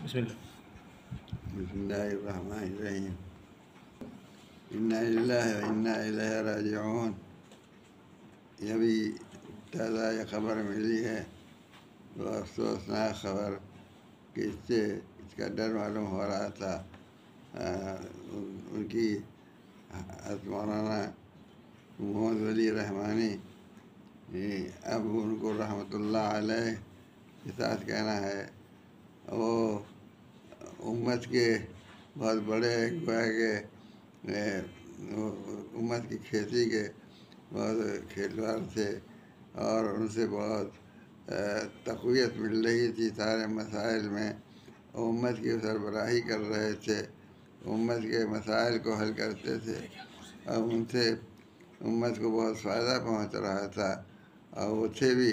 بسم اللہ۔ بسم اللہ الرحمن الرحیم۔ انا للہ و انا الیہ راجعون۔ یہ بھی تازہ یہ خبر ملی ہے، وہ افسوسناک خبر کہ اس سے اس کا ڈر معلوم ہو رہا تھا۔ ان کی حضرت مولانا محمد ولی رحمانی، اب ان کو رحمۃ اللہ علیہ کے ساتھ کہنا ہے، وہ امت کے بہت بڑے گویا کہ امت کی کھیتی کے بہت کھیلوار تھے، اور ان سے بہت تقویت مل رہی تھی سارے مسائل میں۔ امت کی سربراہی کر رہے تھے، امت کے مسائل کو حل کرتے تھے، اور ان سے امت کو بہت فائدہ پہنچ رہا تھا۔ اور وہ تھے بھی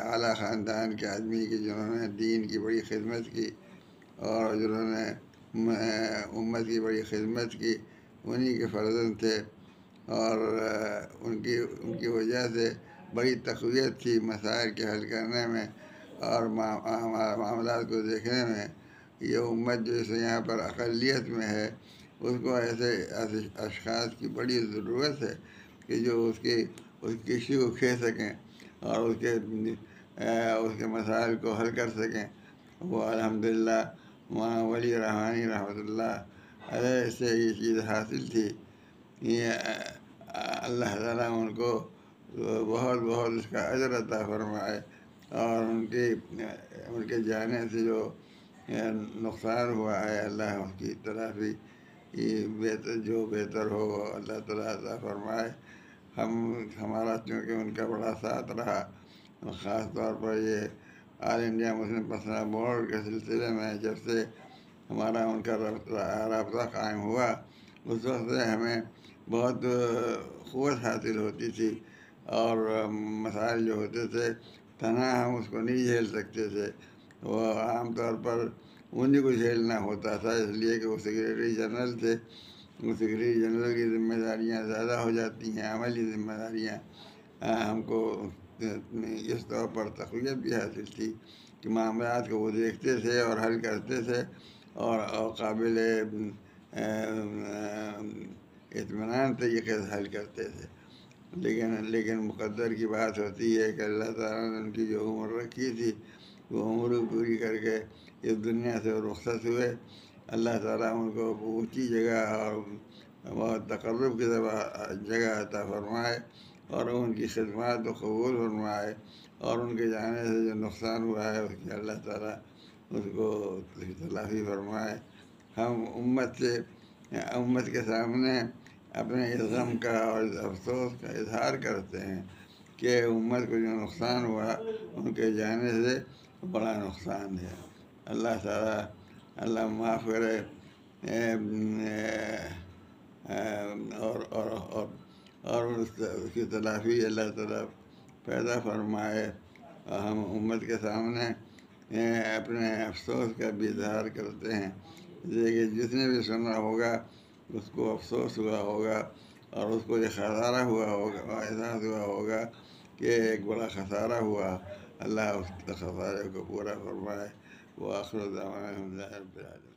اعلیٰ خاندان کے آدمی کی، جنہوں نے دین کی بڑی خدمت کی اور جنہوں نے امت کی بڑی خدمت کی، انہی کے فرزند تھے، اور ان کی وجہ سے بڑی تقویت تھی مسائل کے حل کرنے میں اور معاملات کو دیکھنے میں۔ یہ امت جو اس یہاں پر اقلیت میں ہے، اس کو ایسے اشخاص کی بڑی ضرورت ہے کہ جو اس کشتی کو کھینچ سکیں اور اس کے مسائل کو حل کر سکیں۔ وہ الحمدللہ مولانا ولی رحمانی رحمۃ اللہ علیہ سے یہ چیز حاصل تھی۔ یہ اللہ تعالیٰ ان کو بہت بہت اس کا اجر عطا فرمائے، اور ان کے جانے سے جو نقصان ہوا ہے، اللہ اس کی تلافی جو بہتر ہو اللہ تعالیٰ عطا فرمائے۔ ہمارا چونکہ ان کا بڑا ساتھ رہا، خاص طور پر یہ آل انڈیا مسلم پرسنل بورڈ کے سلسلے میں جب سے ہمارا ان کا رابطہ قائم ہوا، اس وقت سے ہمیں بہت قوت حاصل ہوتی تھی، اور مسائل جو ہوتے تھے تنہا ہم اس کو نہیں جھیل سکتے تھے، وہ عام طور پر انہیں کو جھیلنا ہوتا تھا، اس لیے کہ وہ سیکریٹری جنرل تھے۔ وہ سیکریٹری جنرل کی ذمہ داریاں زیادہ ہو جاتی ہیں، عملی ذمہ داریاں۔ ہم کو اس طور پر تقویت بھی حاصل تھی کہ معاملات کو وہ دیکھتے تھے اور حل کرتے تھے، اور قابل اطمینان طریقے سے حل کرتے تھے۔ لیکن مقدر کی بات ہوتی ہے کہ اللہ تعالیٰ نے ان کی جو عمر رکھی تھی، وہ عمر پوری کر کے اس دنیا سے رخصت ہوئے۔ اللہ تعالیٰ ان کو اونچی جگہ اور بہت تقرب کی جگہ عطا فرمائے، اور ان کی خدمات کو قبول فرمائے، اور ان کے جانے سے جو نقصان ہوا ہے اس کی اللہ تعالیٰ اس کو تلافی فرمائے۔ ہم امت کے سامنے اپنے اس غم کا اور اس افسوس کا اظہار کرتے ہیں کہ امت کو جو نقصان ہوا ان کے جانے سے بڑا نقصان ہے۔ اللہ تعالیٰ اللہ معاف کرے، اور اس کی تلافی اللہ تعالیٰ پیدا فرمائے۔ ہم امت کے سامنے اپنے افسوس کا بھی اظہار کرتے ہیں، کہ جس نے بھی سنا ہوگا اس کو افسوس ہوا ہوگا، اور اس کو یہ خسارہ ہوا ہوگا، احساس ہوا ہوگا کہ ایک بڑا خسارہ ہوا۔ اللہ اس خسارے کو پورا فرمائے۔ وآخر دعوانا الحمد للہ رب العالمین۔